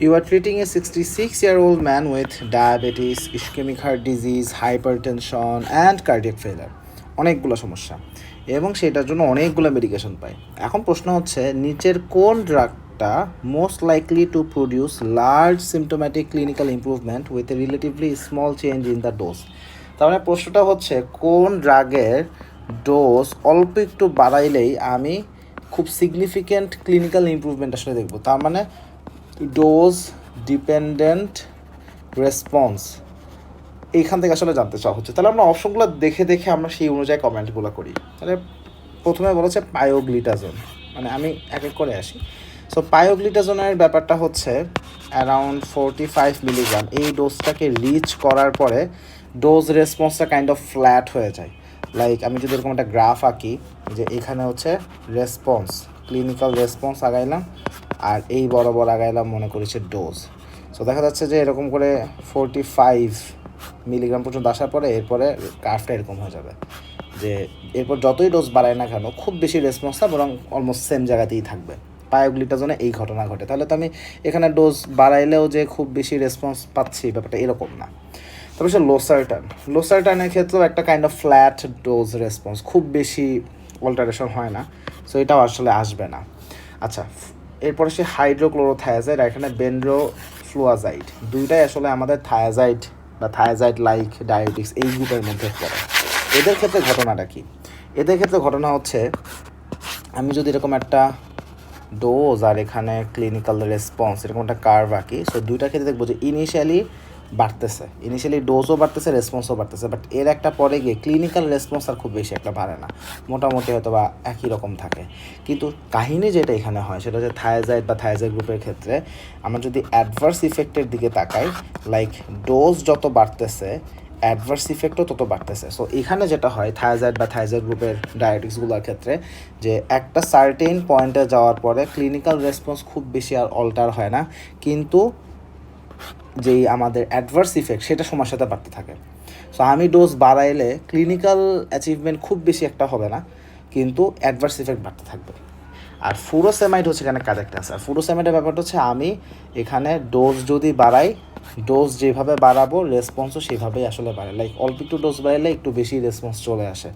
You are treating a 66-year-old man with diabetes, ischemic heart disease, hypertension and cardiac failure. অনেকগুলো সমস্যা এবং সেটার জন্য অনেকগুলো মেডিকেশন পায়। এখন প্রশ্ন হচ্ছে নিচের কোন ড্রাগটা most likely to produce large symptomatic clinical improvement with a relatively small change in the dose. তার মানে প্রশ্নটা হচ্ছে কোন ড্রাগের ডোজ অল্প একটু বাড়াইলেই আমি খুব সিগনিফিক্যান্ট ক্লিনিক্যাল ইমপ্রুভমেন্ট আসলে দেখব। তার মানে ডোজ ডিপেন্ডেন্ট রেসপন্স এইখান থেকে আসলে জানতে চাওয়া হচ্ছে। তাহলে আমরা অপশনগুলো দেখে দেখে আমরা সেই অনুযায়ী কমেন্টগুলো করি। তাহলে প্রথমে বলেছে পায়োগ্লিটাজোন, মানে আমি এক এক করে আসি। সো পায়োগ্লিটাজোনের ব্যাপারটা হচ্ছে অ্যারাউন্ড 45 মিলিগ্রাম। এই ডোজটাকে রিচ করার পরে ডোজ রেসপন্সটা কাইন্ড অফ ফ্ল্যাট হয়ে যায়। লাইক আমি যদি এরকম একটা গ্রাফ আঁকি যে এখানে হচ্ছে রেসপন্স, ক্লিনিক্যাল রেসপন্স আগাইলাম, আর এই বরাবর আগাইলাম মনে করেছে ডোজ। সো দেখা যাচ্ছে যে এরকম করে 45 মিলিগ্রাম পর্যন্ত আসার পরে এরপরে কার্ভটা এরকম হয়ে যাবে যে এরপর যতই ডোজ বাড়ায় না কেন খুব বেশি রেসপন্স না, বরং অলমোস্ট সেম জায়গাতেই থাকবে। পায়োগ্লিটাজোনে এই ঘটনা ঘটে। তাহলে তো আমি এখানে ডোজ বাড়াইলেও যে খুব বেশি রেসপন্স পাচ্ছি ব্যাপারটা এরকম না। তবে সে লোসারটানের ক্ষেত্রেও একটা kind of flat dose response, খুব বেশি অল্টারেশন হয় না। সো এটাও আসলে আসবে না। আচ্ছা, এরপরে সে হাইড্রোক্লোরোথায়াজাইড আর এখানে বেন্ড্রোফ্লুয়াজাইড, দুইটাই আসলে আমাদের থায়াজাইড বা থায়াজাইড লাইক ডায়াবেটিক্স এই গ্রুপের মধ্যে পড়ে। এদের ক্ষেত্রে ঘটনাটা কি? এদের ক্ষেত্রে ঘটনা হচ্ছে আমি যদি এরকম একটা ডোজ আর এখানে ক্লিনিক্যাল রেসপন্স এরকম একটা কার্ভ আঁকি, সো দুইটা ক্ষেত্রে দেখবো যে ইনিশিয়ালি ডোজও বাড়তেছে, রেসপন্সও বাড়তেছে, বাট এর একটা পরে গিয়ে ক্লিনিক্যাল রেসপন্স আর খুব বেশি একটা বাড়ে না, মোটামুটি হয়তো বা একই রকম থাকে। কিন্তু কাহিনী যেটা এখানে হয় সেটা হচ্ছে থায়াজাইড বা থায়াজাইড গ্রুপের ক্ষেত্রে আমরা যদি অ্যাডভার্স ইফেক্টের দিকে তাকাই, লাইক ডোজ যত বাড়তেছে অ্যাডভার্স ইফেক্টও তত বাড়তেছে। সো এখানে যেটা হয় থায়াজাইড বা থায়াজাইড গ্রুপের ডায়াবেটিক্সগুলোর ক্ষেত্রে যে একটা সার্টেন পয়েন্টে যাওয়ার পরে ক্লিনিক্যাল রেসপন্স খুব বেশি আর অল্টার হয় না, কিন্তু যেই আমাদের অ্যাডভার্স ইফেক্ট সেটা সময়ের সাথে বাড়তে থাকে। সো আমি ডোজ বাড়াইলে ক্লিনিক্যাল অ্যাচিভমেন্ট খুব বেশি একটা হবে না, কিন্তু অ্যাডভার্স ইফেক্ট বাড়তে থাকবে। আর ফুরোসেমাইড হচ্ছে এখানে কারেক্ট অ্যান্সার। ফুরোসেমাইডের ব্যাপারটা হচ্ছে আমি এখানে ডোজ যদি বাড়াই, ডোজ যেভাবে বাড়াবো রেসপন্সও সেভাবেই আসলে বাড়ে। লাইক অল্প একটু ডোজ বাড়াইলে একটু বেশি রেসপন্স চলে আসে।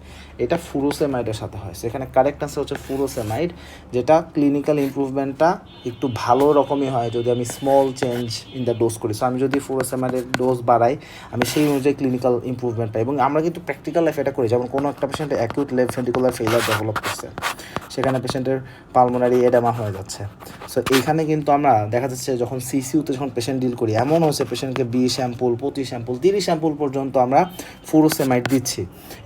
এটা ফুরোসেমাইডের সাথে হয়। সেখানে কারেক্ট অ্যান্সার হচ্ছে ফুরোসেমাইড, যেটা ক্লিনিক্যাল ইমপ্রুভমেন্টটা একটু ভালো রকমই হয় যদি আমি small change in the dose করি। সো আমি যদি ফুরোসেমাইডের ডোজ বাড়াই আমি সেই অনুযায়ী ক্লিনিক্যাল ইমপ্রুভমেন্ট পাই। এবং আমরা কিন্তু প্র্যাকটিক্যাল লাইফ এটা করি। যেমন কোনো একটা পেশেন্টে acute left ventricular failure develop করছে, সেখানে পেশেন্টের পালমোনারি এডেমা হয়ে যাচ্ছে। সো এইখানে কিন্তু আমরা দেখা যাচ্ছে যখন সিসিউতে যখন পেশেন্ট ডিল করি, এমন হচ্ছে পেশেন্টকে 20 স্যাম্পল, 25 স্যাম্পল, 30 স্যাম্পল পর্যন্ত আমরা ফুরোসেমাইড দিচ্ছি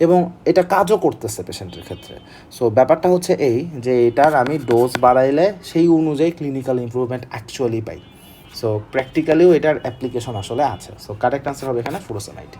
এবং এটা কাজও করতেছে পেশেন্টের ক্ষেত্রে। সো ব্যাপারটা হচ্ছে এই যে এটার আমি ডোজ বাড়াইলে সেই অনুযায়ী ক্লিনিক্যাল ইমপ্রুভমেন্ট অ্যাকচুয়ালি পাই। সো প্র্যাকটিক্যালিও এটার অ্যাপ্লিকেশন আসলে আছে। সো কারেক্ট আনসার হবে এখানে ফুরোসেমাইড।